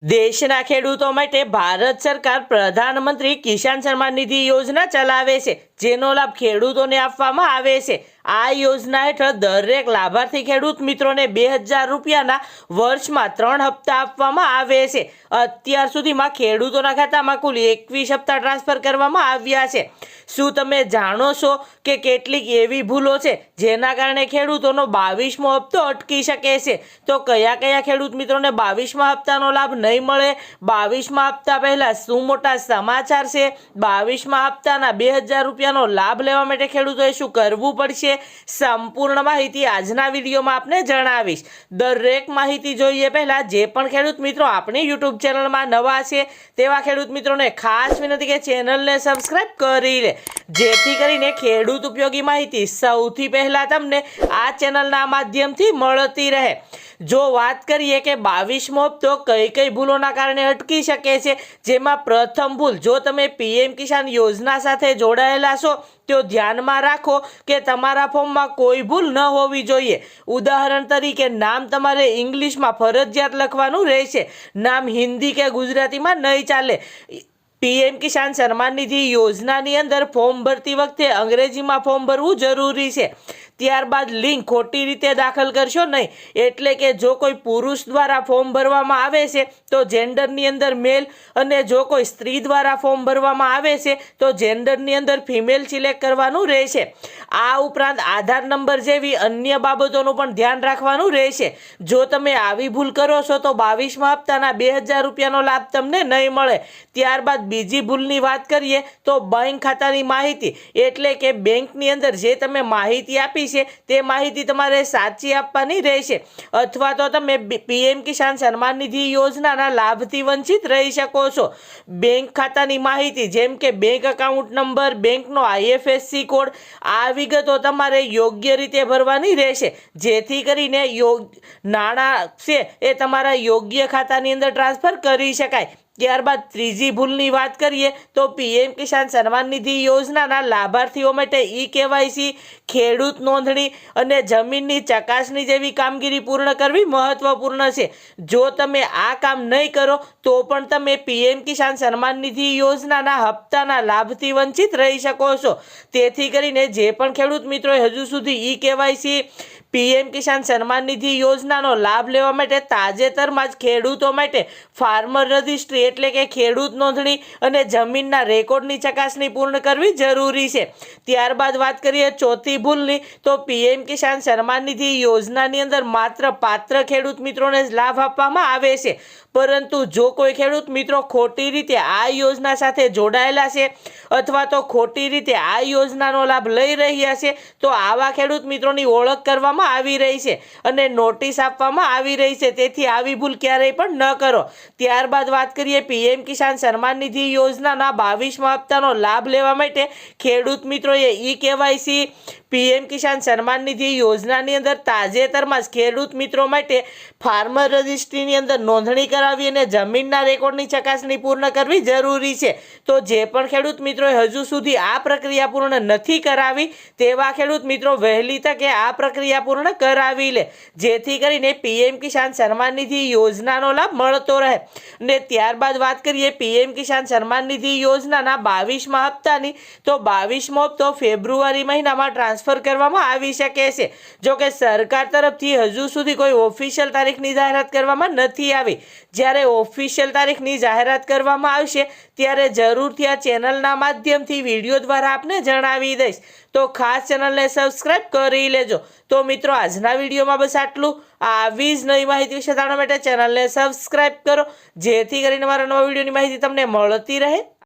દેશના ખેડૂતો માટે ભારત સરકાર પ્રધાનમંત્રી કિસાન સન્માન નિધિ યોજના ચલાવે છે, જેનો લાભ ખેડૂતોને આપવામાં આવે છે। આ યોજના હેઠળ દરેક લાભાર્થી ખેડૂત મિત્રોને 2000 રૂપિયાના વર્ષમાં 3 હપ્તા આપવામાં આવે છે। અત્યાર સુધીમાં ખેડૂતોના ખાતામાં કુલ 21 હપ્તા ટ્રાન્સફર કરવામાં આવ્યા છે। શું તમે જાણો છો કે કેટલીક એવી ભૂલો છે જેના કારણે ખેડૂતોનો 22મો હપ્તો અટકી શકે છે? તો કયા કયા ખેડૂત મિત્રોને 22મા હપ્તાનો લાભ નહીં મળે? 22મા હપ્તા પહેલા શું મોટા સમાચાર છે? 22મા હપ્તાના 2000 રૂપિયાનો લાભ લેવા માટે ખેડૂતોએ શું કરવું પડશે? સંપૂર્ણ માહિતી આજના વિડીયોમાં આપને જણાવીશ। દરેક માહિતી જોઈએ પહેલા જે પણ ખેડૂત મિત્રો આપણી YouTube ચેનલમાં નવા છે તેવા ખેડૂત મિત્રોને ખાસ વિનંતી કે ચેનલને સબસ્ક્રાઇબ કરી લે, જેથી કરીને ખેડૂત ઉપયોગી માહિતી સૌથી પહેલા તમને આ ચેનલના માધ્યમથી મળતી રહે। જો વાત કરીએ કે 22મો હપ્તો કઈ કઈ ભૂલોના કારણે અટકી શકે છે, જેમાં પ્રથમ ભૂલ, જો તમે PM કિસાન યોજના સાથે જોડાયેલા છો તો ધ્યાનમાં રાખો કે તમારા ફોર્મમાં કોઈ ભૂલ ન હોવી જોઈએ। ઉદાહરણ તરીકે નામ તમારે ઇંગ્લિશમાં ફરજિયાત લખવાનું રહેશે, નામ હિન્દી કે ગુજરાતીમાં નહીં ચાલે। PM કિસાન સન્માન નિધિ યોજનાની અંદર ફોર્મ ભરતી વખતે અંગ્રેજીમાં ફોર્મ ભરવું જરૂરી છે। ત્યારબાદ લિંક ખોટી રીતે દાખલ કરશો નહીં, એટલે કે જો કોઈ પુરુષ દ્વારા ફોર્મ ભરવામાં આવે છે તો જેન્ડરની અંદર મેલ, અને જો કોઈ સ્ત્રી દ્વારા ફોર્મ ભરવામાં આવે છે તો જેન્ડરની અંદર ફિમેલ સિલેક્ટ કરવાનું રહેશે। આ ઉપરાંત આધાર નંબર જેવી અન્ય બાબતોનું પણ ધ્યાન રાખવાનું રહેશે। જો તમે આવી ભૂલ કરો છો તો 22મા હપ્તાના 2000 રૂપિયાનો લાભ તમને નહીં મળે। ત્યારબાદ બીજી ભૂલની વાત કરીએ તો બેંક ખાતાની માહિતી, એટલે કે બેંકની અંદર જે તમે માહિતી આપી છે તે માહિતી તમારે સાચી આપવાની રહેશે, અથવા તો તમે PM કિસાન સન્માન નિધિ યોજનાના લાભથી વંચિત રહી શકો છો। બેંક ખાતાની માહિતી જેમ કે બેંક એકાઉન્ટ નંબર, બેંકનો IFSC કોડ, આ વિગતો તમારે યોગ્ય રીતે ભરવાની રહેશે, જેથી કરીને નાણાં છે એ તમારા યોગ્ય ખાતાની અંદર ટ્રાન્સફર કરી શકાય। ત્યારબાદ ત્રીજી ભૂલની વાત કરીએ તો PM કિસાન સન્માન નિધિ યોજનાના લાભાર્થીઓ માટે eKYC, ખેડૂત નોંધણી અને જમીનની ચકાસણી જેવી કામગીરી પૂર્ણ કરવી મહત્વપૂર્ણ છે। જો તમે આ કામ નહીં કરો તો પણ તમે PM કિસાન સન્માન નિધિ યોજનાના હપ્તાના લાભથી વંચિત રહી શકો છો। તેથી કરીને જે પણ ખેડૂત મિત્રોએ હજુ સુધી eKYC, PM કિસાન સન્માન નિધિ યોજનાનો લાભ લેવા માટે તાજેતરમાં જ ખેડૂતો માટે ફાર્મર રજિસ્ટ્રી, એટલે કે ખેડૂત નોંધણી અને જમીનના રેકોર્ડની ચકાસણી પૂર્ણ કરવી જરૂરી છે। ત્યારબાદ વાત કરીએ ચોથી ભૂલની, તો PM કિસાન સન્માન નિધિ યોજનાની અંદર માત્ર પાત્ર ખેડૂત મિત્રોને જ લાભ આપવામાં આવે છે, પરંતુ જો કોઈ ખેડૂત મિત્રો ખોટી રીતે આ યોજના સાથે જોડાયેલા છે અથવા તો ખોટી રીતે આ યોજનાનો લાભ લઈ રહ્યા છે તો આવા ખેડૂત મિત્રોની ઓળખ કરવામાં આવી રહી છે અને નોટિસ આપવામાં આવી રહી છે। તેથી આવી ભૂલ ક્યારેય પણ ન કરો। ત્યારબાદ વાત કરીએ PM કિસાન સન્માન નિધિ યોજનાના 22મા હપ્તાનો લાભ લેવા માટે ખેડૂત મિત્રોએ eKYC, PM કિસાન સન્માન નિધિ યોજનાની અંદર તાજેતરમાં જ ખેડૂત મિત્રો માટે ફાર્મર રજિસ્ટ્રીની અંદર નોંધણી કરાવી અને જમીનના રેકોર્ડની ચકાસણી પૂર્ણ કરવી જરૂરી છે। તો જે પણ ખેડૂત મિત્રોએ હજુ સુધી આ પ્રક્રિયા પૂર્ણ નથી કરાવી તેવા ખેડૂત મિત્રો વહેલી તકે આ પ્રક્રિયા પૂર્ણ કરાવી લે, જેથી કરીને PM કિસાન સન્માન નિધિ યોજનાનો લાભ મળતો રહે। અને ત્યારબાદ વાત કરીએ PM કિસાન સન્માન નિધિ યોજનાના 22મા હપ્તાની, તો 22મો હપ્તો ફેબ્રુઆરી મહિનામાં ટ્રાન્સફર કરવામાં આવી શકે છે। જો કે સરકાર તરફથી હજુ સુધી કોઈ ઓફિશિયલ તારીખની જાહેરાત કરવામાં નથી આવી। જ્યારે ઓફિશિયલ તારીખની જાહેરાત કરવામાં આવશે ત્યારે જરૂરથી આ ચેનલના માધ્યમથી વિડીયો દ્વારા આપને જણાવી દઈશ, તો ખાસ ચેનલને સબસ્ક્રાઇબ કરી લેજો। તો મિત્રો આજના વિડીયોમાં બસ આટલું। આવી જ નવી માહિતી વિશે જાણવા માટે ચેનલને સબસ્ક્રાઇબ કરો, જેથી કરીને મારા નવા વિડીયોની માહિતી તમને મળતી રહે।